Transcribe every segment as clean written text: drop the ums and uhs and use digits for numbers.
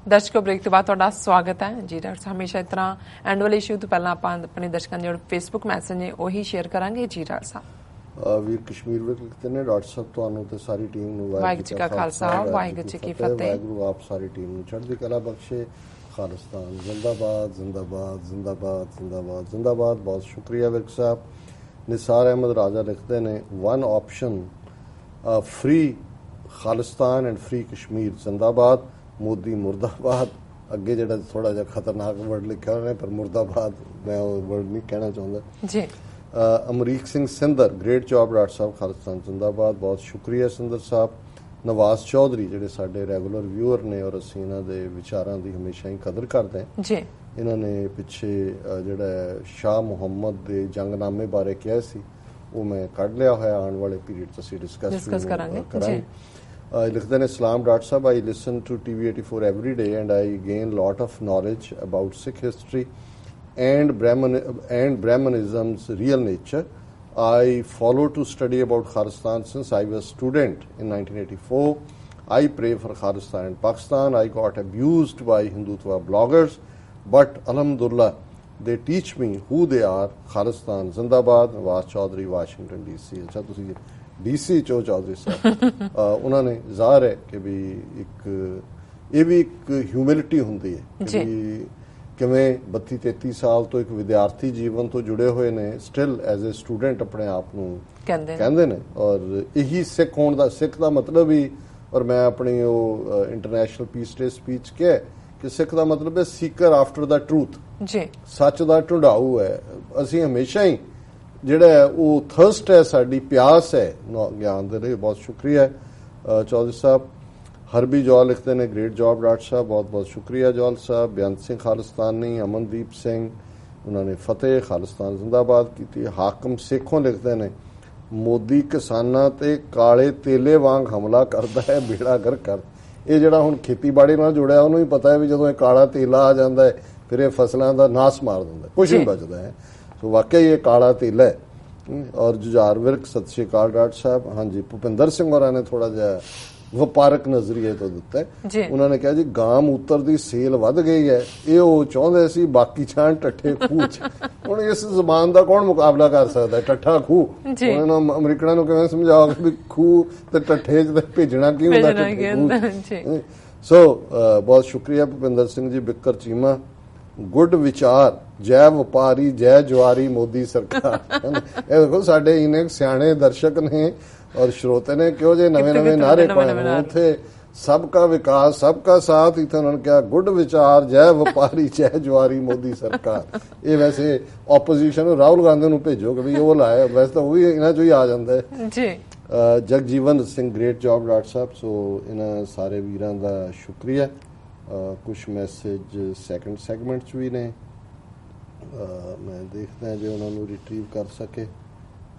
दर्शकों ब्रेक के बाद तुहाडा स्वागत है जी। डॉक्टर साहब हमेशा इस तरह एंड वाले इशू तो पहला आपां अपने दर्शकों जो फेसबुक मैसेज ने वही शेयर करांगे जी। डॉक्टर साहब वीर कश्मीर विच लिखते ने डॉक्टर साहब तुहानू ते सारी टीम नू वाहिगुरू जी का खालसा वाहिगुरू जी की फतेह। वाहिगुरू आप सारी टीम नू चढ़दी कला बख्शे। खालिस्तान जिंदाबाद जिंदाबाद जिंदाबाद जिंदाबाद जिंदाबाद। बहुत शुक्रिया विर्क साहब। निसार अहमद राजा लिखते ने one option free Khalistan and free Kashmir जिंदाबाद। मोदी मुर्दाबाद। अगे जो थोड़ा जहा खतरनाक वर्ड लिखा उन्होंने पर मुर्दाबाद मैं वो वर्ड नहीं कहना चाहता जी। Amrik Singh Sinder great job doctor साहब खालिस्तान जिंदाबाद। बहुत शुक्रिया सिंदर साहब। नवाज चौधरी ਜਿਹੜੇ ਸਾਡੇ ਰੈਗੂਲਰ ਵਿਊਅਰ ਨੇ ਔਰ ਅਸੀਂ ਇਹਨਾਂ ਦੇ ਵਿਚਾਰਾਂ ਦੀ ਹਮੇਸ਼ਾ ਹੀ ਕਦਰ ਕਰਦੇ ਹਾਂ ਜੀ। ਇਹਨਾਂ ਨੇ ਪਿੱਛੇ ਜਿਹੜਾ ਸ਼ਾਹ ਮੁਹੰਮਦ ਦੇ ਜੰਗਨਾਮੇ ਬਾਰੇ ਕਿਹਾ ਸੀ ਉਹ ਮੈਂ ਕੱਢ ਲਿਆ ਹੋਇਆ ਆਉਣ ਵਾਲੇ ਪੀਰੀਅਡ 'ਚ ਅਸੀਂ ਡਿਸਕਸ ਕਰਾਂਗੇ ਜੀ। ਲਿਖਦੇ ਨੇ ਸਲਾਮ ਡਾਕਟਰ ਸਾਹਿਬ I listen to TV 84 every day and I gain lot of knowledge about Sikh history and Brahmanism's real nature. I followed to study about Khalistan since I was a student in 1984. I pray for Khalistan and Pakistan. I got abused by Hindutva bloggers, but alhamdulillah, they teach me who they are. Khalistan Zindabad, Nawaz Chaudhry, Washington DC. अच्छा तुसी DC चो चौधरी साहब उन्होंने ज़ाहिर है कि भी ये भी एक ह्यूमिलिटी होती है कि ਕਿਵੇਂ 32-33 ਸਾਲ ਤੋਂ ਇੱਕ ਵਿਦਿਆਰਥੀ ਜੀਵਨ ਤੋਂ ਜੁੜੇ ਹੋਏ ਨੇ ਸਟਿਲ ਐਜ਼ ਅ ਸਟੂਡੈਂਟ ਆਪਣੇ ਆਪ ਨੂੰ ਕਹਿੰਦੇ ਨੇ ਔਰ ਇਹੀ ਸਿੱਖ ਹੋਣ ਦਾ ਸਿੱਖ ਦਾ ਮਤਲਬ ਹੀ ਔਰ ਮੈਂ ਆਪਣੀ ਉਹ ਇੰਟਰਨੈਸ਼ਨਲ ਪੀਸ ਡੇ ਸਪੀਚ ਕਿਹਾ ਕਿ ਸਿੱਖ ਦਾ ਮਤਲਬ ਹੈ ਸੀਕਰ ਆਫਟਰ ਦਾ ਟਰੂਥ ਜੀ। ਸੱਚ ਦਾ ਢੂੰਡਾਊ ਹੈ। ਅਸੀਂ ਹਮੇਸ਼ਾ ਹੀ ਜਿਹੜਾ ਉਹ ਥਰਸਟ ਹੈ ਸਾਡੀ ਪਿਆਸ ਹੈ ਗਿਆਨ ਦੇ ਲਈ। ਬਹੁਤ ਸ਼ੁਕਰੀਆ ਚੌਧਰੀ ਸਾਹਿਬ। हरबी जौल लिखते हैं ग्रेट जॉब डॉक्टर साहब। बहुत बहुत शुक्रिया जौल साहब। बेअंत सिंह खालिस्तानी। अमनदीप सिंह उन्होंने फतेह खालिस्तान जिंदाबाद की। हाकम सिखों लिखते हैं मोदी किसानां ते काले तेले वांग हमला करता है बेड़ा गर्क कर। ये जिहड़ा हुण खेतीबाड़ी नाल जुड़िया उन्होंने भी पता है भी जदों काला तेला आ जाता है फिर ये फसलों का नाश मार दिंदा कुछ नहीं बचता है। सो वाकई ये काला तेला है। और जुझार विर्क सत श्री अकाल डॉक्टर साहब। हाँ जी भुपिंदर सिंह होरां ने थोड़ा जिहा ਵਪਾਰਕ ਨਜ਼ਰੀਏ ਤੋਂ ਦਿੱਤਾ ਹੈ। ਉਹਨਾਂ ਨੇ ਕਿਹਾ ਜੀ ਗਾਂ ਮੂਤਰ ਦੀ ਸੇਲ ਵੱਧ ਗਈ ਹੈ ਇਹ ਉਹ ਚਾਹੁੰਦੇ ਸੀ ਬਾਕੀ ਛਾਂ ਟੱਠੇ ਖੂਹ ਚ। ਹੁਣ ਇਸ ਜ਼ਬਾਨ ਦਾ ਕੌਣ ਮੁਕਾਬਲਾ ਕਰ ਸਕਦਾ ਟੱਠਾ ਖੂਹ। ਉਹਨਾਂ ਨੂੰ ਅਮਰੀਕਨਾਂ ਨੂੰ ਕਿਵੇਂ ਸਮਝਾਓਗੇ ਵੀ ਖੂਹ ਤੇ ਟੱਠੇ ਚ ਭੇਜਣਾ ਕੀ ਹੁੰਦਾ। ਸੋ ਬਹੁਤ ਸ਼ੁਕਰੀਆ ਭੁਪਿੰਦਰ ਸਿੰਘ ਜੀ ਬਿੱਕਰ ਚੀਮਾ। ਗੁੱਡ ਵਿਚਾਰ ਜੈ ਵਪਾਰੀ ਜੈ ਜਵਾਰੀ ਮੋਦੀ ਸਰਕਾਰ। ਇਹ ਦੇਖੋ ਸਾਡੇ ਇੰਨੇ ਸਿਆਣੇ ਦਰਸ਼ਕ ਨੇ और श्रोते ने क्यों जे नवे नवे नारे पाए उथे सबका विकास सबका साथ इतने उन्होंने क्या गुड विचार जय व्यापारी जय जवारी मोदी सरकार। ये वैसे ऑपोजिशन राहुल गांधी नूं भेजो कि भी वो लाए वैसे तो वही इन्हां चों ही आ जांदा है जी। Jagjivan Singh great job doctor साहब। सो इन्हां सारे वीरां दा शुक्रिया। कुछ मैसेज सैकेंड सैगमेंट च भी ने मैं देखदा जे उन्हां नूं रिट्रीव कर सके।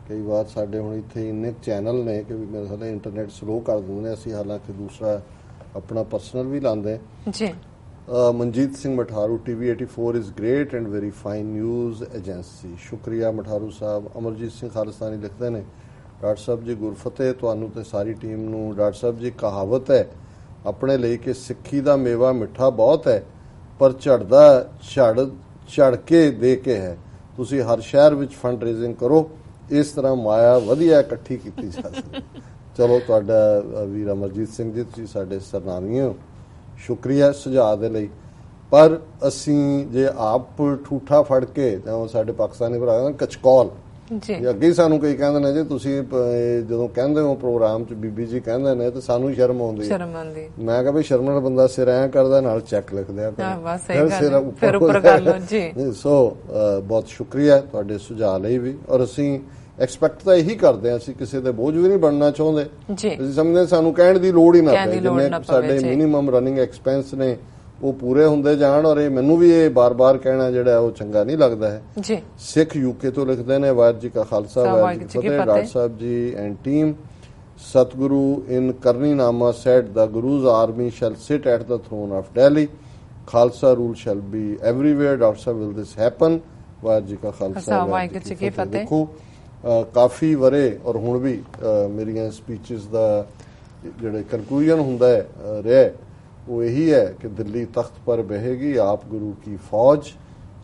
कई बार साढ़े हुण इत्थे इन्ने चैनल ने कि मेरे ख्याल इंटरनेट स्लो कर दिंदे असीं हालांकि दूसरा अपना पर्सनल भी लांदे जी। Manjit Singh Matharu TV 84 is great and very fine news agency. शुक्रिया मठारू साहब। अमरजीत सिंह खालिस्तानी लिखते हैं डॉक्टर साहब जी गुरफतेह तुहानूं ते सारी टीम नूं। डॉक्टर साहब जी कहावत है अपने लिए कि सिक्खी दा मेवा मिठा बहुत है पर झड़दा झड़ के दे के है। तुसीं हर शहर विच फंड रेजिंग करो इस तरह माया वधिया इकट्ठी की जा सकती। चलो तुहाडा वीर अमरजीत सिंह जी तुसीं साडे सरनामी हो शुक्रिया सुझाव दे लई। पर असीं जे आप ठूठा फड़ के जां साडे पाकिस्तानी भरा कचकौल ਅੱਗੇ ਸਾਨੂੰ ਕਈ ਕਹਿੰਦੇ ਨੇ ਜੀ ਤੁਸੀਂ ਜਦੋਂ ਕਹਿੰਦੇ ਹੋ ਪ੍ਰੋਗਰਾਮ 'ਚ ਬੀਬੀ ਜੀ ਕਹਿੰਦੇ ਨੇ ਤੇ ਸਾਨੂੰ ਸ਼ਰਮ ਆਉਂਦੀ ਹੈ। ਮੈਂ ਕਿਹਾ ਵੀ ਸ਼ਰਮ ਨਾਲ ਬੰਦਾ ਸਿਰ ਐਂ ਕਰਦਾ ਨਾਲ ਚੈੱਕ ਲਿਖ ਦਿਆ ਫਿਰ ਉੱਪਰ ਕਰ ਲਓ ਜੀ। ਸੋ ਬਹੁਤ ਸ਼ੁਕਰੀਆ ਤੁਹਾਡੇ ਸੁਝਾਅ ਲਈ ਵੀ ਔਰ ਅਸੀਂ ਐਕਸਪੈਕਟ ਤਾਂ ਇਹੀ ਕਰਦੇ ਹਾਂ ਅਸੀਂ ਕਿਸੇ ਦੇ ਬੋਝ ਵੀ ਨਹੀਂ ਬਣਨਾ ਚਾਹੁੰਦੇ। ਅਸੀਂ ਸਮਝਦੇ ਸਾਨੂੰ ਕਹਿਣ ਦੀ ਲੋੜ ਹੀ ਨਾ ਪਏ ਜਿੰਨੇ ਸਾਡੇ ਮਿਨੀਮਮ ਰਨਿੰਗ ਐਕਸਪੈਂਸ ਨੇ ਉਹ ਪੂਰੇ ਹੁੰਦੇ ਜਾਣ ਔਰ ਇਹ ਮੈਨੂੰ ਵੀ ਇਹ ਬਾਰ-ਬਾਰ ਕਹਿਣਾ ਜਿਹੜਾ ਉਹ ਚੰਗਾ ਨਹੀਂ ਲੱਗਦਾ ਹੈ ਜੀ। ਸਿੱਖ UK ਤੋਂ ਲਿਖਦੇ ਨੇ ਵਾਹਿਗੁਰੂ ਜੀ ਕਾ ਖਾਲਸਾ ਵਾਹਿਗੁਰੂ ਜੀ ਕੀ ਫਤਿਹ। Doctor Sahib ji and team Satguru in Karninama said the guru's army shall sit at the throne of Delhi Khalsa rule shall be everywhere. Doctor ਸਾਹਿਬ will this happen. Waheguru ji ਕਾ ਖਾਲਸਾ ਵਾਹਿਗੁਰੂ ਜੀ ਕੀ ਫਤਿਹ। ਦੇਖੋ ਕਾਫੀ ਵਰੇ ਔਰ ਹੁਣ ਵੀ ਮੇਰੀਆਂ ਸਪੀਚਸ ਦਾ ਜਿਹੜੇ ਕਨਕਲੂਜਨ ਹੁੰਦਾ ਰਿਹਾ वो यही है कि दिल्ली तख्त पर बहेगी आप गुरु की फौज,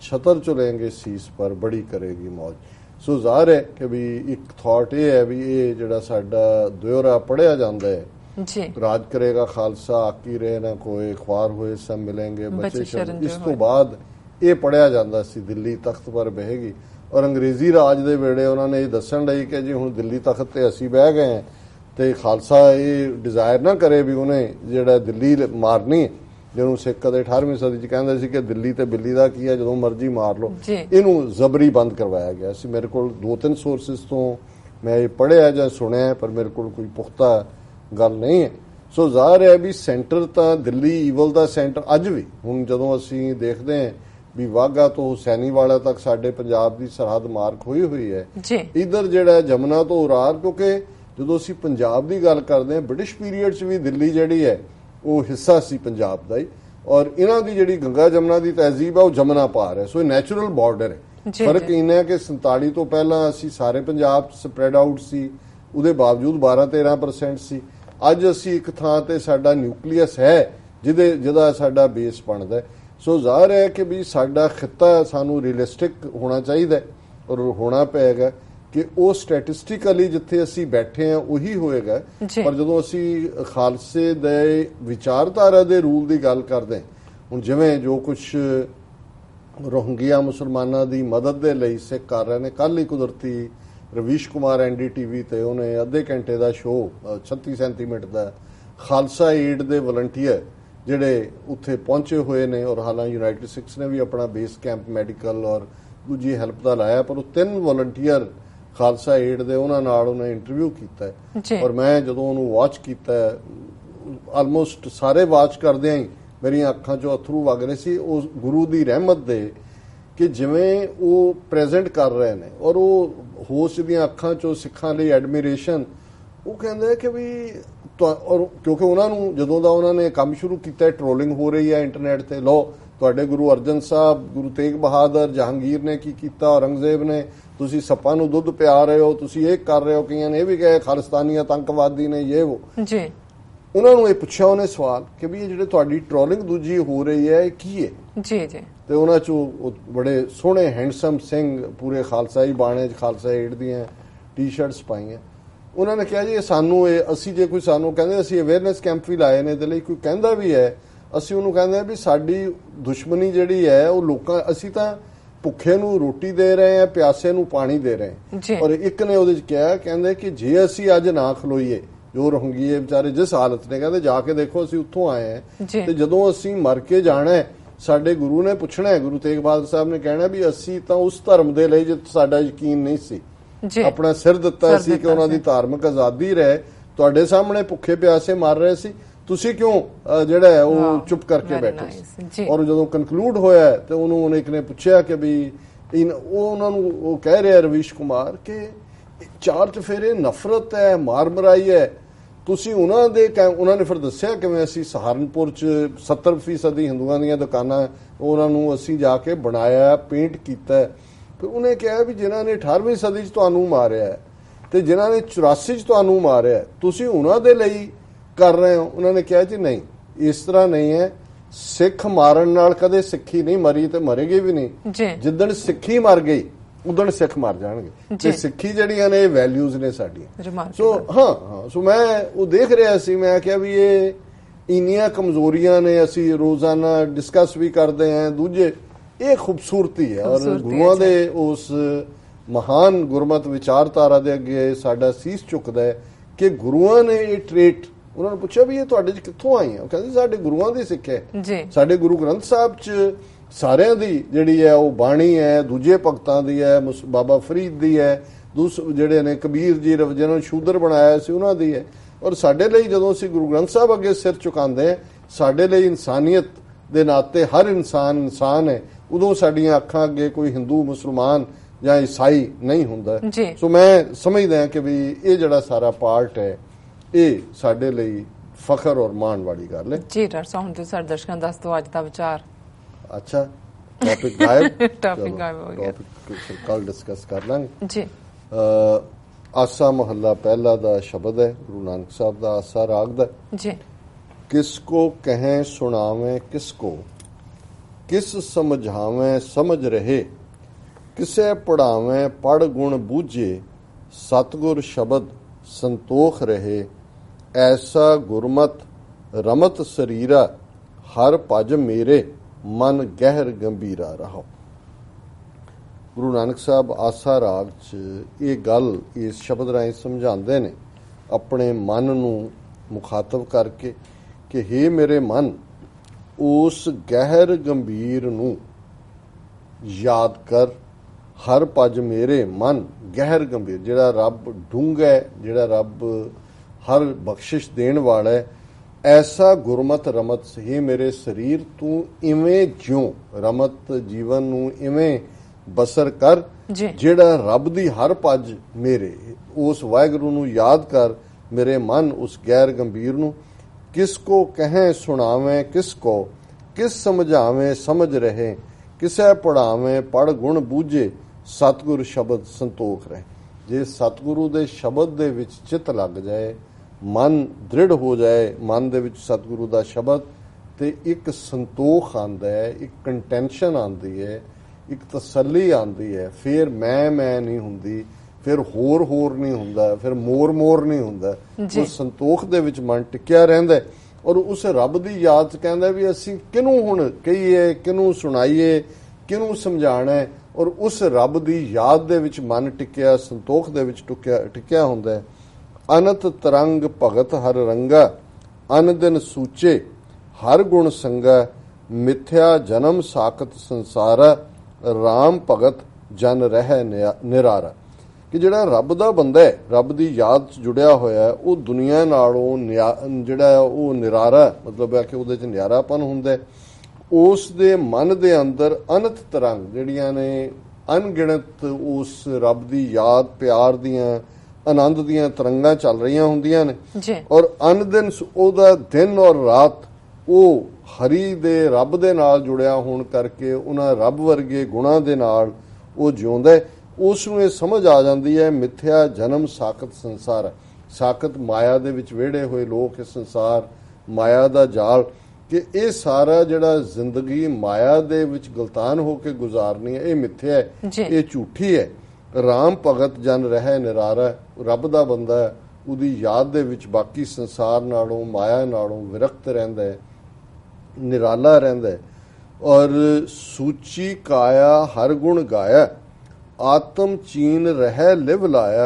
छतर चुलेंगे सीस पर बड़ी करेगी मौज। सो ਜ਼ਾਹਰ है कि भी एक थॉट ये है भी ये ਜਿਹੜਾ ਸਾਡਾ ਦਿਉਰਾ ਪੜਿਆ ਜਾਂਦਾ ਹੈ जी ਰਾਜ ਕਰੇਗਾ ਖਾਲਸਾ ਆਕੀ ਰਹੇ ਨਾ ਕੋਈ ਖਵਾਰ ਹੋਏ ਸਭ ਮਿਲेंगे ਬੱਚੇ ਸ਼ਰਨ। ਇਸ ਤੋਂ ਬਾਅਦ ਇਹ ਪੜਿਆ ਜਾਂਦਾ ਸੀ ਦਿੱਲੀ ਤਖਤ ਪਰ ਬਹਿਗੀ। ਔਰ ਅੰਗਰੇਜ਼ੀ ਰਾਜ ਦੇ ਵੇਲੇ ਉਹਨਾਂ ਨੇ ਇਹ ਦੱਸਣ ਲਈ ਕਿ ਜੀ ਹੁਣ ਦਿੱਲੀ ਤਖਤ ਤੇ ਅਸੀਂ ਬਹਿ ਗਏ ਹਾਂ ਤੇ ਖਾਲਸਾ ਇਹ ਡਿਜ਼ਾਇਰ ਨਾ ਕਰੇ ਵੀ ਉਹਨੇ ਜਿਹੜਾ ਦਿੱਲੀ ਮਾਰਨੀ, ਜਿਹਨੂੰ ਸਿੱਖ ਕਦੇ 18ਵੀਂ ਸਦੀ ਚ ਕਹਿੰਦੇ ਸੀ ਕਿ ਦਿੱਲੀ ਤੇ ਬਿੱਲੀ ਦਾ ਕੀ ਹੈ ਜਦੋਂ ਮਰਜ਼ੀ ਮਾਰ ਲਓ, ਇਹਨੂੰ ਜ਼ਬਰੀ ਬੰਦ ਕਰਵਾਇਆ ਗਿਆ ਸੀ। ਮੇਰੇ ਕੋਲ 2-3 ਸੋਰਸਿਸ ਤੋਂ ਮੈਂ ਇਹ ਪੜ੍ਹਿਆ ਜਾਂ ਸੁਣਿਆ, ਪਰ ਮੇਰੇ ਕੋਲ ਕੋਈ ਪੁਖਤਾ ਗੱਲ ਨਹੀਂ ਹੈ। ਸੋ ਜ਼ਾਹਰ ਹੈ ਵੀ ਸੈਂਟਰ ਤਾਂ ਦਿੱਲੀ ਈਵਲ ਦਾ ਸੈਂਟਰ ਅੱਜ ਵੀ, ਹੁਣ ਜਦੋਂ ਅਸੀਂ ਦੇਖਦੇ ਹਾਂ ਵੀ ਵਾਘਾ ਤੋਂ ਹੁਸੈਨੀਵਾਲਾ ਤੱਕ ਸਾਡੇ ਪੰਜਾਬ ਦੀ ਸਰਹੱਦ ਮਾਰਕ ਹੋਈ ਹੈ, ਇਧਰ ਜਿਹੜਾ ਜਮਨਾ ਤੋਂ ਉਰਾਰ, ਕਿਉਂਕਿ ਜਦੋਂ ਅਸੀਂ ਪੰਜਾਬ ਦੀ ਗੱਲ ਕਰਦੇ ਹਾਂ ਬ੍ਰਿਟਿਸ਼ ਪੀਰੀਅਡ 'ਚ ਵੀ ਦਿੱਲੀ ਜਿਹੜੀ ਹੈ ਉਹ ਹਿੱਸਾ ਸੀ ਪੰਜਾਬ ਦਾ ਹੀ। ਔਰ ਇਹਨਾਂ ਦੀ ਜਿਹੜੀ ਗੰਗਾ ਜਮਨਾ ਦੀ ਤਹਿਜ਼ੀਬ ਆ ਉਹ ਜਮਨਾ ਪਾਰ ਹੈ, ਸੋ ਇਹ ਨੈਚੁਰਲ ਬਾਰਡਰ ਹੈ। ਫਰਕ ਇਹਨਾਂ ਹੈ ਕਿ 47 ਤੋਂ ਪਹਿਲਾਂ ਅਸੀਂ ਸਾਰੇ ਪੰਜਾਬ ਸਪਰੈਡ ਆਊਟ ਸੀ, ਉਹਦੇ ਬਾਵਜੂਦ 12-13% ਸੀ। ਅੱਜ ਅਸੀਂ ਇੱਕ ਥਾਂ ਤੇ ਸਾਡਾ ਨਿਊਕਲੀਅਸ ਹੈ ਜਿਹਦਾ ਸਾਡਾ ਬੇਸ ਬਣਦਾ। ਸੋ ਜ਼ਾਹਰ ਹੈ ਕਿ ਵੀ ਸਾਡਾ ਖਿੱਤਾ ਸਾਨੂੰ ਰੀਅਲਿਸਟਿਕ ਹੋਣਾ ਚਾਹੀਦਾ ਔਰ ਹੋਣਾ ਪਏਗਾ ਕਿ ਉਹ ਸਟੈਟਿਸਟਿਕਲੀ ਜਿੱਥੇ ਅਸੀਂ ਬੈਠੇ ਹਾਂ ਉਹੀ ਹੋਏਗਾ। ਪਰ ਜਦੋਂ ਅਸੀਂ ਖਾਲਸੇ ਦੇ ਵਿਚਾਰਧਾਰਾ ਦੇ ਰੂਲ ਦੀ ਗੱਲ ਕਰਦੇ ਹਾਂ, ਹੁਣ ਜਿਵੇਂ ਜੋ ਕੁਝ ਰੋਹਿੰਗਿਆ ਮੁਸਲਮਾਨਾਂ ਦੀ ਮਦਦ ਦੇ ਲਈ ਸਿੱਖ ਕਰ ਰਹੇ ਨੇ, ਕੱਲ ਹੀ ਕੁਦਰਤੀ ਰਵੀਸ਼ ਕੁਮਾਰ NDTV ਤੇ ਉਹਨੇ ਅੱਧੇ ਘੰਟੇ ਦਾ ਸ਼ੋਅ 36-37 ਮਿੰਟ ਦਾ ਖਾਲਸਾ ਏਡ ਦੇ ਵਲੰਟੀਅਰ ਜਿਹੜੇ ਉੱਥੇ ਪਹੁੰਚੇ ਹੋਏ ਨੇ, ਔਰ ਹਾਲਾਂ ਯੂਨਾਈਟਿਡ ਸਿੱਖਸ ਨੇ ਵੀ ਆਪਣਾ ਬੇਸ ਕੈਂਪ ਮੈਡੀਕਲ ਔਰ ਦੂਜੀ ਹੈਲਪ ਦਾ ਲਾਇਆ, ਪਰ ਉਹ 3 ਵਲੰਟੀਅਰ ਖਾਲਸਾ ਏਡ ਦੇ ਉਹਨਾਂ ਨਾਲ ਉਹਨੇ ਇੰਟਰਵਿਊ ਕੀਤਾ ਔਰ ਮੈਂ ਜਦੋਂ ਉਹਨੂੰ ਵਾਚ ਕੀਤਾ, ਆਲਮੋਸਟ ਸਾਰੇ ਵਾਚ ਕਰਦਿਆਂ ਹੀ ਮੇਰੀਆਂ ਅੱਖਾਂ 'ਚੋਂ ਅਥਰੂ ਵਗ ਰਹੇ ਸੀ ਉਸ ਗੁਰੂ ਦੀ ਰਹਿਮਤ ਦੇ ਕਿ ਜਿਵੇਂ ਉਹ ਪ੍ਰੈਜ਼ੈਂਟ ਕਰ ਰਹੇ ਨੇ। ਔਰ ਉਹ ਹੋਸ਼ ਦੀਆਂ ਅੱਖਾਂ 'ਚੋਂ ਸਿੱਖਾਂ ਲਈ ਐਡਮਿਰੇਸ਼ਨ, ਉਹ ਕਹਿੰਦੇ ਕਿ ਵੀ ਔਰ ਕਿਉਂਕਿ ਉਹਨਾਂ ਨੂੰ ਜਦੋਂ ਦਾ ਉਹਨਾਂ ਨੇ ਕੰਮ ਸ਼ੁਰੂ ਕੀਤਾ ਟ੍ਰੋਲਿੰਗ ਹੋ ਰਹੀ ਹੈ ਇੰਟਰਨੈਟ ਤੇ, ਲੋ ਤੁਹਾਡੇ ਗੁਰੂ ਅਰਜਨ ਸਾਹਿਬ, ਗੁਰੂ ਤੇਗ ਬਹਾਦਰ, ਜਹਾਂਗੀਰ ਨੇ ਕੀ ਕੀਤਾ, ਔਰੰਗਜ਼ੇਬ ਨੇ, ਤੁਸੀਂ ਸੱਪਾਂ ਨੂੰ ਦੁੱਧ ਪਿਆ ਰਹੇ ਹੋ, ਤੁਸੀਂ ਇਹ ਕਰ ਰਹੇ ਹੋ, ਕਈਆਂ ਨੇ ਇਹ ਵੀ ਕਹੇ ਖਾਲਿਸਤਾਨੀ ਆਤੰਕਵਾਦੀ ਨੇ ਇਹ ਉਹ ਜੀ। ਉਹਨਾਂ ਨੂੰ ਇਹ ਪੁੱਛਿਆ ਉਹਨੇ ਸਵਾਲ ਕਿ ਵੀ ਇਹ ਜਿਹੜੇ ਤੁਹਾਡੀ ਟ੍ਰੋਲਿੰਗ ਦੂਜੀ ਹੋ ਰਹੀ ਹੈ ਇਹ ਕੀ ਹੈ ਜੀ ਜੀ। ਤੇ ਉਹਨਾਂ ਚੋਂ ਬੜੇ ਸੋਹਣੇ ਹੈਂਡਸਮ ਸਿੰਘ ਪੂਰੇ ਖਾਲਸਾਈ ਬਾਣੇ 'ਚ ਖਾਲਸਾ ਏਡ ਦੀਆਂ ਟੀ-ਸ਼ਰਟਸ ਪਾਈਆਂ। ਉਹਨਾਂ ਨੇ ਕਿਹਾ ਜੀ ਇਹ ਸਾਨੂੰ ਅਸੀਂ ਜੇ ਕੋਈ ਸਾਨੂੰ ਕਹਿੰਦੇ ਅਸੀਂ ਅਵੇਅਰਨੈਸ ਕੈਂਪ ਵੀ ਲਾਏ ਨੇ ਇਹਦੇ ਲਈ, ਕੋਈ ਕਹਿੰਦਾ ਵੀ ਹੈ ਅਸੀਂ ਉਹਨੂੰ ਕਹਿੰਦੇ ਵੀ ਸਾਡੀ ਦੁਸ਼ਮਣੀ ਜਿਹੜੀ ਹੈ ਉਹ ਲੋਕਾਂ, ਅਸੀਂ ਤਾਂ ਭੁੱਖੇ ਨੂੰ ਰੋਟੀ ਦੇ ਰਹੇ ਹਾਂ, ਪਿਆਸੇ ਨੂੰ ਪਾਣੀ ਦੇ ਰਹੇ ਹਾਂ। ਔਰ ਇੱਕ ਨੇ ਉਹਦੇ 'ਚ ਕਿਹਾ, ਕਹਿੰਦੇ ਕਿ ਜੇ ਅਸੀਂ ਅੱਜ ਨਾ ਖਲੋਈਏ ਜੋ ਰੋਹਿੰਗੀਏ ਵਿਚਾਰੇ ਜਿਸ ਹਾਲਤ ਨੇ, ਕਹਿੰਦੇ ਜਾ ਕੇ ਦੇਖੋ ਅਸੀਂ ਉੱਥੋਂ ਆਏ ਹਾਂ ਤੇ ਜਦੋਂ ਅਸੀਂ ਮਰ ਕੇ ਜਾਣਾ ਸਾਡੇ ਗੁਰੂ ਨੇ ਪੁੱਛਣਾ, ਗੁਰੂ ਤੇਗ ਬਹਾਦਰ ਸਾਹਿਬ ਨੇ ਕਹਿਣਾ ਵੀ ਅਸੀਂ ਤਾਂ ਉਸ ਧਰਮ ਦੇ ਲਈ ਜਿੱਥੇ ਸਾਡਾ ਯਕੀਨ ਨਹੀਂ ਸੀ ਆਪਣਾ ਸਿਰ ਦਿੱਤਾ ਸੀ ਕਿ ਉਹਨਾਂ ਦੀ ਧਾਰਮਿਕ ਆਜ਼ਾਦੀ ਰਹੇ, ਤੁਹਾਡੇ ਸਾਹਮਣੇ ਭੁੱਖੇ ਪਿਆਸੇ ਮਰ ਰਹੇ ਸੀ, ਤੁਸੀਂ ਕਿਉਂ ਜਿਹੜਾ ਉਹ ਚੁੱਪ ਕਰਕੇ ਬੈਠੇ ਸੀ। ਔਰ ਜਦੋਂ ਕਨਕਲੂਡ ਹੋਇਆ ਤੇ ਉਹਨੂੰ ਇੱਕ ਨੇ ਪੁੱਛਿਆ ਕਿ ਵੀ ਉਹ ਉਹਨਾਂ ਨੂੰ ਉਹ ਕਹਿ ਰਿਹਾ ਰਵੀਸ਼ ਕੁਮਾਰ ਕਿ 4 ਚਫੇਰੇ ਨਫ਼ਰਤ ਹੈ, ਮਾਰ ਮਰਾਈ ਹੈ, ਤੁਸੀਂ ਉਹਨਾਂ ਨੇ ਫਿਰ ਦੱਸਿਆ ਕਿਵੇਂ ਅਸੀਂ ਸਹਾਰਨਪੁਰ 'ਚ 70% ਹਿੰਦੂਆਂ ਦੀਆਂ ਦੁਕਾਨਾਂ ਉਹਨਾਂ ਨੂੰ ਅਸੀਂ ਜਾ ਕੇ ਬਣਾਇਆ, ਪੇਂਟ ਕੀਤਾ। ਫਿਰ ਉਹਨੇ ਕਿਹਾ ਵੀ ਜਿਨ੍ਹਾਂ ਨੇ 18ਵੀਂ ਸਦੀ 'ਚ ਤੁਹਾਨੂੰ ਮਾਰਿਆ ਤੇ ਜਿਨ੍ਹਾਂ ਨੇ 84 'ਚ ਤੁਹਾਨੂੰ ਮਾਰਿਆ ਤੁਸੀਂ ਉਹਨਾਂ ਦੇ ਲਈ ਕਰ ਰਹੇ ਹੋ। ਉਹਨਾਂ ਨੇ ਕਿਹਾ ਜੀ ਨਹੀਂ, ਇਸ ਤਰ੍ਹਾਂ ਨਹੀਂ ਹੈ, ਸਿੱਖ ਮਾਰਨ ਨਾਲ ਕਦੇ ਸਿੱਖੀ ਨਹੀਂ ਮਰੀ ਤੇ ਮਰੇਗੀ ਵੀ ਨਹੀਂ। ਜਿੱਦਣ ਸਿੱਖੀ ਮਰ ਗਈ ਉਦਣ ਸਿੱਖ ਮਰ ਜਾਣਗੇ। ਤੇ ਸਿੱਖੀ ਜਿਹੜੀਆਂ ਨੇ ਇਹ ਵੈਲਿਊਜ਼ ਨੇ ਸਾਡੀਆਂ। ਸੋ ਮੈਂ ਉਹ ਦੇਖ ਰਿਹਾ ਸੀ, ਮੈਂ ਕਿਹਾ ਵੀ ਇਹ ਇੰਨੀਆਂ ਕਮਜ਼ੋਰੀਆਂ ਨੇ, ਅਸੀਂ ਰੋਜ਼ਾਨਾ ਡਿਸਕਸ ਵੀ ਕਰਦੇ ਹਾਂ ਦੂਜੇ, ਇਹ ਖੂਬਸੂਰਤੀ ਹੈ। ਔਰ ਗੁਰੂਆਂ ਦੇ ਉਸ ਮਹਾਨ ਗੁਰਮਤ ਵਿਚਾਰਧਾਰਾ ਦੇ ਅੱਗੇ ਸਾਡਾ ਸੀਸ ਝੁਕਦਾ ਹੈ ਕਿ ਗੁਰੂਆਂ ਨੇ ਇਹ ਟ੍ਰੇਟ, ਉਹਨਾਂ ਨੂੰ ਪੁੱਛਿਆ ਵੀ ਇਹ ਤੁਹਾਡੇ 'ਚ ਕਿੱਥੋਂ ਆਈਆਂ, ਉਹ ਕਹਿੰਦੇ ਸਾਡੇ ਗੁਰੂਆਂ ਦੀ ਸਿੱਖਿਆ ਹੈ। ਸਾਡੇ ਗੁਰੂ ਗ੍ਰੰਥ ਸਾਹਿਬ 'ਚ ਸਾਰਿਆਂ ਦੀ ਜਿਹੜੀ ਹੈ ਉਹ ਬਾਣੀ ਹੈ, ਦੂਜੇ ਭਗਤਾਂ ਦੀ ਹੈ, ਬਾਬਾ ਫਰੀਦ ਦੀ ਹੈ, ਜਿਹੜੇ ਨੇ ਕਬੀਰ ਜੀ ਜਿਹਨਾਂ ਨੂੰ ਸ਼ੂਦਰ ਬਣਾਇਆ ਸੀ ਉਹਨਾਂ ਦੀ ਹੈ। ਔਰ ਸਾਡੇ ਲਈ ਜਦੋਂ ਅਸੀਂ ਗੁਰੂ ਗ੍ਰੰਥ ਸਾਹਿਬ ਅੱਗੇ ਸਿਰ ਝੁਕਾਉਂਦੇ ਹਾਂ, ਸਾਡੇ ਲਈ ਇਨਸਾਨੀਅਤ ਦੇ ਨਾਤੇ ਹਰ ਇਨਸਾਨ ਹੈ, ਉਦੋਂ ਸਾਡੀਆਂ ਅੱਖਾਂ ਅੱਗੇ ਕੋਈ ਹਿੰਦੂ, ਮੁਸਲਮਾਨ ਜਾਂ ਈਸਾਈ ਨਹੀਂ ਹੁੰਦਾ। ਸੋ ਮੈਂ ਸਮਝਦਾ ਕਿ ਵੀ ਇਹ ਜਿਹੜਾ ਸਾਰਾ ਪਾਰਟ ਹੈ ਇਹ ਸਾਡੇ ਲਈ ਫਖਰ ਔਰ ਮਾਣ ਵਾਲੀ ਗੱਲ ਹੈ ਜੀ। ਡਾਕਟਰ ਸਾਹਿਬ ਹੁਣ ਤੁਸੀਂ ਸਾਡੇ ਦਰਸ਼ਕਾਂ ਦੱਸ ਦਿਓ ਅੱਜ ਦਾ ਵਿਚਾਰ। ਅੱਛਾ, ਟੌਪਿਕ ਗਾਇਬ ਹੋ ਗਿਆ, ਕੱਲ ਡਿਸਕਸ ਕਰ ਲਾਂਗੇ ਜੀ। ਆਸਾ ਮਹੱਲਾ ਪਹਿਲਾ ਦਾ ਸ਼ਬਦ ਹੈ ਗੁਰੂ ਨਾਨਕ ਸਾਹਿਬ ਦਾ, ਆਸਾ ਰਾਗ ਦਾ ਜੀ। किसको कहें सुनावें किसको, किस समझावें समझ रहे, किसे पढ़ावें पढ़ गुण बूझे, सतगुर शब्द संतोख रहे। ऐसा गुरमत रमत शरीरा, हर भज मेरे मन गहर गंभीरा रहो। गुरु नानक साहब आसा राग च ये गल इस शब्द राਹੀਂ समझाते ने अपने मन नूं मुखातब करके कि हे मेरे मन, उस गहर गंभीर नूं याद कर। हर भज मेरे मन गहर गंभीर, जिहड़ा रब डूंगा है, जिहड़ा रब हर बख्शिश देण वाला है। ऐसा गुरमत रमत, हे मेरे शरीर तू इवें ज्यों, रमत जीवन नूं इवें बसर कर जिहड़ा रब दी हर भज मेरे, उस वाहिगुरू नूं याद कर मेरे मन, उस गैर गंभीर नूं। किसको कहें सुनावें किसको, किस समझावें समझ रहे, किसे पढ़ावें पढ़ गुण बूझे, सतगुर शब्द संतोख रहे। जे सतगुरु दे शब्द दे विच चित लग जाए, मन दृढ़ हो जाए, मन दे विच सतगुरु दा शब्द, ते एक संतोख आंदा है, एक कंटेंशन आंदी है, एक तसल्ली आंदी है। फिर मैं नहीं हुंदी, फिर होर नहीं हुंदा, फिर मोर नहीं हुंदा। उस संतोख दे विच मन टिकिया रहिंदा है और उस रब दी याद च कहंदा भी असीं किनूं हुण कहीए, किनूं सुणाईए, किनूं समझाणा है। और उस रब दी याद दे विच मन टिकिया, संतोख दे विच टिकिया हुंदा है। अनत तरंग भगत हर रंगा, अन दिन सूचे हर गुण संगा, मिथ्या जन्म साकत संसारा, राम भगत जन रह निरारा। कि जिहड़ा रब दा बंदा है, रब दी याद च जुड़िया होया है, वो दुनिया नालों जिहड़ा वो निरारा, मतलब है कि उहदे च निरारापन हुंदा है। उस दे मन दे अंदर अनंत तरंग जिहड़ियां ने अनगिणत उस रब दी याद प्यार दियां आनंद दियां तरंगां चल रहीआं हुंदियां ने। और अन दिन ओहदा दिन और रात वो हरी दे रब दे नाल जुड़िया होण करके उन्हां रब वर्गे गुणां दे नाल वो जिउंदा है। उस नूं ये समझ आ जाती है मिथ्या जन्म साकत संसार, साकत माया दे विच वेड़े हुए लोक, संसार माया दा जाल, कि ये सारा जिहड़ा जिंदगी माया दे विच गलतान होके गुजारनी है, ये मिथ्या है, ये झूठी है। राम भगत जन रह निरारा, रब दा बंदा है, उहदी याद दे विच बाकी संसार नालों माया नालों विरक्त रहिंदा है, निराला रहिंदा है। और सूची काया हर गुण गाया, आत्म चीन रह लिव लाया,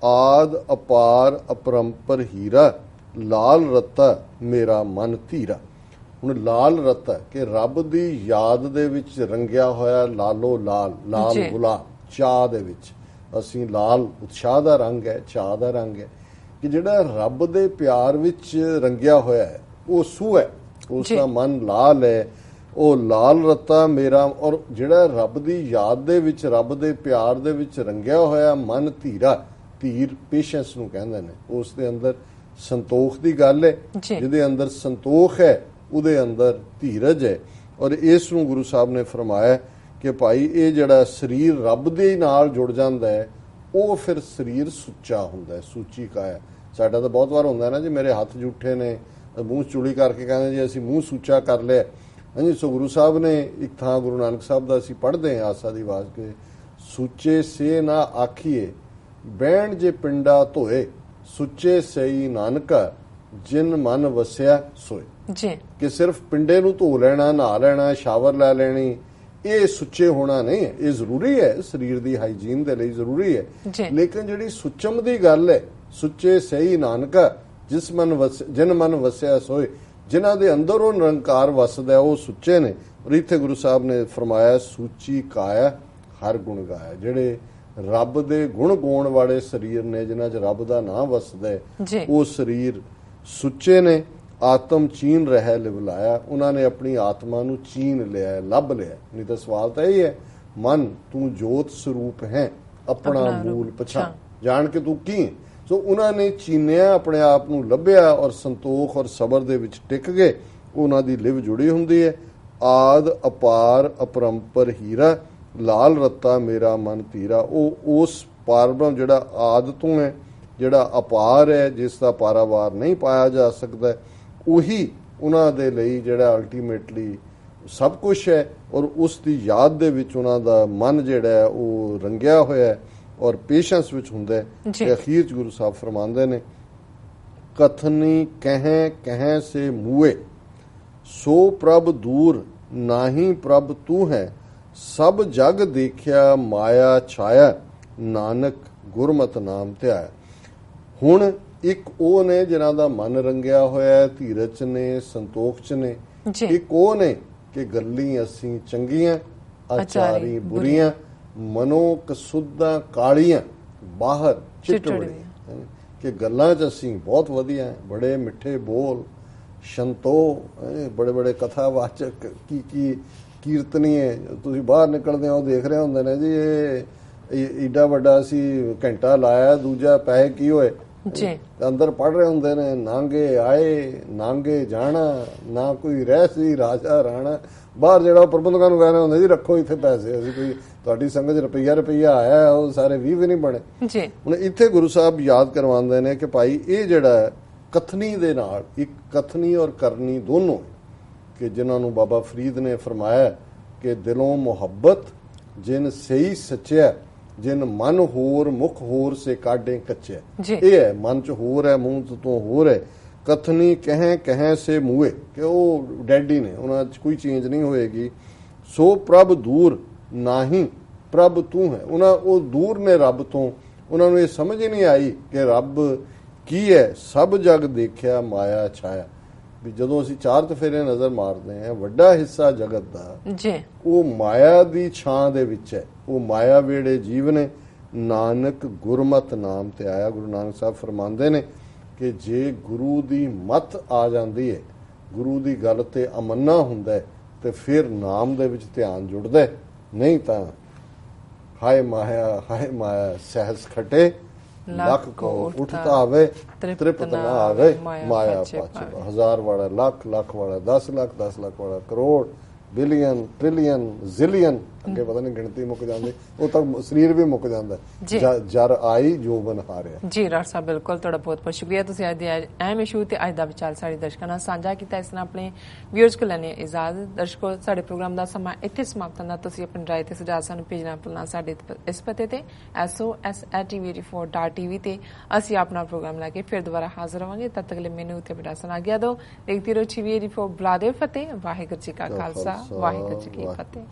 आद अपार अपरंपर हीरा, लाल रता मेरा मन धीरा। ਹੁਣ ਲਾਲ ਰਤਾ ਕਿ ਰੱਬ ਦੀ ਯਾਦ ਦੇ ਵਿੱਚ ਰੰਗਿਆ ਹੋਇਆ ਲਾਲੋ ਲਾਲ, ਲਾਲ ਗੁਲਾਬ ਚਾਹ ਦੇ ਵਿੱਚ, ਅਸੀਂ ਲਾਲ ਉਤਸ਼ਾਹ ਦਾ ਰੰਗ ਹੈ, ਚਾਹ ਦਾ ਰੰਗ ਹੈ, ਕਿ ਜਿਹੜਾ ਰੱਬ ਦੇ ਪਿਆਰ ਵਿੱਚ ਰੰਗਿਆ ਹੋਇਆ ਹੈ ਉਹ ਸੂ ਹੈ, ਉਸ ਦਾ ਮਨ ਲਾਲ ਹੈ, ਉਹ ਲਾਲ ਰਤਾ ਮੇਰਾ। ਔਰ ਜਿਹੜਾ ਰੱਬ ਦੀ ਯਾਦ ਦੇ ਵਿੱਚ, ਰੱਬ ਦੇ ਪਿਆਰ ਦੇ ਵਿੱਚ ਰੰਗਿਆ ਹੋਇਆ ਮਨ ਧੀਰਾ, ਧੀਰ ਪੇਸ਼ੈਂਸ ਨੂੰ ਕਹਿੰਦੇ ਨੇ, ਉਸ ਦੇ ਅੰਦਰ ਸੰਤੋਖ ਦੀ ਗੱਲ ਹੈ। ਜਿਹਦੇ ਅੰਦਰ ਸੰਤੋਖ ਹੈ ਉਹਦੇ ਅੰਦਰ ਧੀਰਜ ਹੈ। ਔਰ ਇਸ ਨੂੰ ਗੁਰੂ ਸਾਹਿਬ ਨੇ ਫਰਮਾਇਆ ਕਿ ਭਾਈ ਇਹ ਜਿਹੜਾ ਸਰੀਰ ਰੱਬ ਦੇ ਨਾਲ ਜੁੜ ਜਾਂਦਾ ਹੈ ਉਹ ਫਿਰ ਸਰੀਰ ਸੁੱਚਾ ਹੁੰਦਾ ਹੈ, ਸੂਚੀ ਕਾਇਆ। ਸਾਡਾ ਤਾਂ ਬਹੁਤ ਵਾਰ ਹੁੰਦਾ ਨਾ ਜੀ, ਮੇਰੇ ਹੱਥ ਜੂਠੇ ਨੇ, ਮੂੰਹ ਚੁਲੀ ਕਰਕੇ ਕਹਿੰਦੇ ਜੀ ਅਸੀਂ ਮੂੰਹ ਸੂਚਾ ਕਰ ਲਿਆ। ਹਾਂਜੀ, ਸੋ ਗੁਰੂ ਸਾਹਿਬ ਨੇ ਇੱਕ ਥਾਂ ਗੁਰੂ ਨਾਨਕ ਸਾਹਿਬ ਦਾ ਅਸੀਂ ਪੜ੍ਹਦੇ ਹਾਂ ਆਸਾ ਦੀ ਆਵਾਜ਼ ਕੇ, ਸੂਚੇ ਸੇ ਨਾ ਆਖੀਏ ਬਹਿਣ ਜੇ ਪਿੰਡਾ ਧੋਏ, ਸੁੱਚੇ ਸਈ ਨਾਨਕਾ ਜਿਨ ਮਨ ਵਸਿਆ ਸੋਏ। ਕਿ ਸਿਰਫ ਪਿੰਡੇ ਨੂੰ ਧੋ ਲੈਣਾ, ਨਹਾ ਲੈਣਾ, ਸ਼ਾਵਰ ਲੈ ਲੈਣੀ, ਇਹ ਸੁੱਚੇ ਹੋਣਾ ਨਹੀਂ ਹੈ। ਇਹ ਜ਼ਰੂਰੀ ਹੈ, ਸਰੀਰ ਦੀ ਹਾਈਜੀਨ ਦੇ ਲਈ ਜ਼ਰੂਰੀ ਹੈ, ਲੇਕਿਨ ਜਿਹੜੀ ਸੁੱਚਮ ਦੀ ਗੱਲ ਹੈ, ਸੁੱਚੇ ਸਹੀ ਨਾਨਕਾ ਜਿਸ ਮਨ ਜਿਨ ਮਨ ਵਸਿਆ ਸੋਏ, ਜਿਨ੍ਹਾਂ ਦੇ ਅੰਦਰ ਉਹ ਨਿਰੰਕਾਰ ਵਸਦਾ ਉਹ ਸੁੱਚੇ ਨੇ। ਔਰ ਇੱਥੇ ਗੁਰੂ ਸਾਹਿਬ ਨੇ ਫਰਮਾਇਆ ਸੂਚੀ ਕਾਇਆ ਹਰ ਗੁਣ ਗਾਇਆ, ਜਿਹੜੇ ਰੱਬ ਦੇ ਗੁਣ ਗਾਉਣ ਵਾਲੇ ਸਰੀਰ ਨੇ, ਜਿਨ੍ਹਾਂ 'ਚ ਰੱਬ ਦਾ ਨਾਂ ਵਸਦਾ ਉਹ ਸਰੀਰ ਸੁੱਚੇ ਨੇ। ਆਤਮ ਚੀਨ ਰਹਿ ਲਿਵਲਾਇਆ, ਉਹਨਾਂ ਨੇ ਆਪਣੀ ਆਤਮਾ ਨੂੰ ਚੀਨ ਲਿਆ, ਲੱਭ ਲਿਆ। ਨਹੀਂ ਤਾਂ ਸਵਾਲ ਤਾਂ ਇਹ ਹੈ, ਮਨ ਤੂੰ ਜੋਤ ਸਰੂਪ ਹੈ, ਆਪਣਾ ਮੂਲ ਪਛਾਣ, ਜਾਣ ਕੇ ਤੂੰ ਕੀ ਹੈ। ਸੋ ਉਹਨਾਂ ਨੇ ਚੀਨਿਆ, ਆਪਣੇ ਆਪ ਨੂੰ ਲੱਭਿਆ ਔਰ ਸੰਤੋਖ ਔਰ ਸਬਰ ਦੇ ਵਿੱਚ ਟਿਕ ਗਏ। ਉਹਨਾਂ ਦੀ ਲਿਵ ਜੁੜੀ ਹੁੰਦੀ ਹੈ। ਆਦ ਅਪਾਰ ਅਪਰੰਪਰ ਹੀਰਾ, ਲਾਲ ਰੱਤਾ ਮੇਰਾ ਮਨ ਧੀਰਾ। ਉਹ ਉਸ ਪਾਰਬ੍ਰਹਮ ਜਿਹੜਾ ਆਦ ਤੋਂ ਹੈ, ਜਿਹੜਾ ਅਪਾਰ ਹੈ, ਜਿਸ ਦਾ ਪਾਰਾਵਾਰ ਨਹੀਂ ਪਾਇਆ ਜਾ ਸਕਦਾ, ਉਹੀ ਉਹਨਾਂ ਦੇ ਲਈ ਜਿਹੜਾ ਅਲਟੀਮੇਟਲੀ ਸਭ ਕੁਝ ਹੈ, ਔਰ ਉਸ ਦੀ ਯਾਦ ਦੇ ਵਿੱਚ ਉਹਨਾਂ ਦਾ ਮਨ ਜਿਹੜਾ ਹੈ ਉਹ ਰੰਗਿਆ ਹੋਇਆ ਹੈ ਔਰ ਪੇਸ਼ੈਂਸ ਵਿੱਚ ਹੁੰਦਾ ਹੈ। ਤੇ ਅਖੀਰ ਚ ਗੁਰੂ ਸਾਹਿਬ ਫਰਮਾਉਂਦੇ ਨੇ, ਕਥਨੀ ਕਹਿ ਕਹਿ ਸੇ ਮੂਏ, ਸੋ ਪ੍ਰਭ ਦੂਰ ਨਾਹੀ ਪ੍ਰਭ ਤੂੰ ਹੈ, ਸਭ ਜਗ ਦੇਖਿਆ ਮਾਇਆ ਛਾਇਆ, ਨਾਨਕ ਗੁਰਮਤਿ ਨਾਮ ਧਿਆਇਆ। ਹੁਣ ਇੱਕ ਉਹ ਨੇ ਜਿਨ੍ਹਾਂ ਦਾ ਮਨ ਰੰਗਿਆ ਹੋਇਆ, ਧੀਰਜ ਚ ਨੇ, ਸੰਤੋਖ ਚ ਨੇ। ਇੱਕ ਉਹ ਨੇ ਕਿ ਗੱਲੀ ਅਸੀਂ ਚੰਗੀਆਂ, ਆਚਾਰੀ ਬੁਰੀਆਂ, ਮਨੋ ਕਸੁੱਧਾਂ ਕਾਲੀਆਂ, ਬਾਹਰ ਚਿੱਟੜੀਆਂ। ਕਿ ਗੱਲਾਂ ਚ ਅਸੀਂ ਬਹੁਤ ਵਧੀਆ ਹੈ, ਬੜੇ ਮਿੱਠੇ ਬੋਲ, ਸ਼ੰਤੋ, ਬੜੇ ਬੜੇ ਕਥਾਵਾਚਕ, ਕੀ ਕੀਰਤਨੀਏ। ਤੁਸੀਂ ਬਾਹਰ ਨਿਕਲਦੇ ਹੋ ਦੇਖ ਰਹੇ ਹੁੰਦੇ ਨੇ ਜੀ, ਇਹ ਏਡਾ ਵੱਡਾ ਅਸੀਂ ਘੰਟਾ ਲਾਇਆ, ਦੂਜਾ ਪੈਸੇ ਕੀ ਹੋਏ ਅੰਦਰ ਪੜ ਰਹੇ ਹੁੰਦੇ ਨੇ, ਨਾਂਗੇ ਆਏ ਨਾਂਗੇ ਜਾਣਾ, ਨਾ ਕੋਈ ਰਹਿ ਸੀ ਰਾਜਾ ਰਾਣਾ। ਬਾਹਰ ਜਿਹੜਾ ਪ੍ਰਬੰਧਕਾਂ ਨੂੰ ਕਹਿੰਦੇ ਹੁੰਦੇ ਜੀ ਰੱਖੋ ਇੱਥੇ ਪੈਸੇ, ਅਸੀਂ ਕੋਈ ਤੁਹਾਡੀ ਸੰਗਤ ਚ ਰੁਪਈਆ ਆਇਆ, ਉਹ ਸਾਰੇ 20 ਵੀ ਨਹੀਂ ਬਣੇ। ਹੁਣ ਇੱਥੇ ਗੁਰੂ ਸਾਹਿਬ ਯਾਦ ਕਰਵਾਉਂਦੇ ਨੇ ਕਿ ਭਾਈ ਇਹ ਜਿਹੜਾ ਕਥਨੀ ਦੇ ਨਾਲ, ਇੱਕ ਕਥਨੀ ਔਰ ਕਰਨੀ ਦੋਨੋਂ, ਕਿ ਜਿਨ੍ਹਾਂ ਨੂੰ ਬਾਬਾ ਫਰੀਦ ਨੇ ਫਰਮਾਇਆ ਕਿ ਦਿਲੋਂ ਮੁਹੱਬਤ ਜਿਨ ਸਹੀ ਸੱਚਿਆ, ਜਿਨ ਮਨ ਹੋਰ ਮੁਖ ਹੋਰ ਸੇ ਕਾਢੇ ਕੱਚਿਆ। ਇਹ ਹੈ ਮਨ ਚ ਹੋਰ ਹੈ, ਮੂੰਹ ਤੋਂ ਹੋਰ ਹੈ। ਕਥਨੀ ਕਹਿ ਕਹਿ ਸੇ ਮੂਏ, ਕਿ ਉਹ ਡੈਡੀ ਨੇ, ਉਹਨਾਂ ਚ ਕੋਈ ਚੇਂਜ ਨਹੀਂ ਹੋਏਗੀ। ਸੋ ਪ੍ਰਭ ਦੂਰ ਨਾਹੀ ਪ੍ਰਭ ਤੂੰ ਹੈ, ਉਹ ਦੂਰ ਨੇ ਰੱਬ ਤੋਂ, ਉਹਨਾਂ ਨੂੰ ਇਹ ਸਮਝ ਹੀ ਨਹੀਂ ਆਈ ਕਿ ਰੱਬ ਕੀ ਹੈ। ਸਭ ਜਗ ਦੇਖਿਆ ਮਾਇਆ ਛਾਇਆ, ਵੀ ਜਦੋਂ ਅਸੀਂ ਚਾਰ ਚਫੇਰੇ ਨਜ਼ਰ ਮਾਰਦੇ ਹਾਂ, ਵੱਡਾ ਹਿੱਸਾ ਜਗਤ ਦਾ ਉਹ ਮਾਇਆ ਦੀ ਛਾਂ ਦੇ ਵਿੱਚ ਹੈ। ਉਹ ਮਾਇਆ ਵੇੜੇ ਜੀਵ ਨੇ, ਨਾਨਕ ਗੁਰਮਤਿ ਨਾਮ ਤੇ ਆਇਆ। ਗੁਰੂ ਨਾਨਕ ਸਾਹਿਬ ਫਰਮਾਉਂਦੇ ਨੇ ਕਿ ਜੇ ਗੁਰੂ ਦੀ ਮੱਤ ਆ ਜਾਂਦੀ ਹੈ, ਗੁਰੂ ਦੀ ਗੱਲ ਤੇ ਅਮੰਨਾ ਹੁੰਦਾ ਹੈ, ਤੇ ਫਿਰ ਨਾਮ ਦੇ ਵਿੱਚ ਧਿਆਨ ਜੁੜਦਾ, ਨਹੀਂ ਤਾਂ ਹਾਏ ਮਾਇਆ ਸਹਿਜ ਖਟੇ, ਲੱਖ ਕੋ ਉੱਠਤਾ ਆਵੇ ਤ੍ਰਿਪਤ ਨਾ ਆਵੇ, ਮਾਇਆ ਪਾਛੇ। 1000 ਵਾਲਾ ਲੱਖ, ਲੱਖ ਵਾਲਾ 10 ਲੱਖ, 10 ਲੱਖ ਵਾਲਾ ਕਰੋੜ, ਬਿਲੀਅਨ, ਟ੍ਰਿਲੀਅਨ, ਜ਼ਿਲੀਅਨ, ਅੱਗੇ ਪਤਾ ਨਹੀਂ ਗਿਣਤੀ ਮੁੱਕ ਜਾਂਦੀ, ਉਹ ਤਾਂ ਸਰੀਰ ਵੀ ਮੁੱਕ ਜਾਂਦਾ। ਜਰ ਆਈ ਜੋਬਨ ਹਾਰਿਆ। ਜੀ ਡਾਕਟਰ ਸਾਹਿਬ, ਬਿਲਕੁਲ ਤੁਹਾਡਾ ਬਹੁਤ ਬਹੁਤ ਸ਼ੁਕਰੀਆ। ਤੁਸੀਂ ਅੱਜ ਦੇ ਅਹਿਮ ਇਸ਼ੂ ਤੇ ਅੱਜ ਦਾ ਵਿਚਾਰ ਸਾਡੇ ਦਰਸ਼ਕਾਂ ਨਾਲ ਸਾਂਝਾ ਕੀਤਾ। ਇਸ ਤਰ੍ਹਾਂ ਆਪਣੇ ਵਿਊਅਰਸ ਕੋਲ ਲੈਣੇ ਇਜਾਜ਼ਤ। ਦਰਸ਼ਕੋ, ਸਾਡੇ ਪ੍ਰੋਗਰਾਮ ਦਾ ਸਮਾਂ ਇੱਥੇ ਸਮਾਪਤ ਹੁੰਦਾ। ਤੁਸੀਂ ਆਪਣੀ ਰਾਏ ਤੇ ਸੁਝਾਅ ਸਾਨੂੰ ਭੇਜਣਾ ਭੁੱਲਣਾ ਸਾਡੇ ਇਸ ਪਤੇ ਤੇ sos@tv84.tv ਤੇ। ਅਸੀਂ ਆਪਣਾ ਪ੍ਰੋਗਰਾਮ ਲੈ ਕੇ ਫਿਰ ਦੁਬਾਰਾ ਹਾਜ਼ਰ ਹੋਵਾਂਗੇ। ਤਦ ਤੱਕ ਲਈ ਮੈਨੂੰ ਤੇ ਬੜਾ ਸੁਣਾ ਗਿਆ ਦੋ। ਦੇਖਦੇ ਰਹੋ TV84 ਬੁਲਾਦੇ ਫਤਿਹ। ਵਾਹਿਗੁਰੂ ਜੀ ਕਾ ਖਾਲਸਾ, ਵਾਹਿਗੁਰੂ ਜੀ ਕੀ ਫਤਿਹ।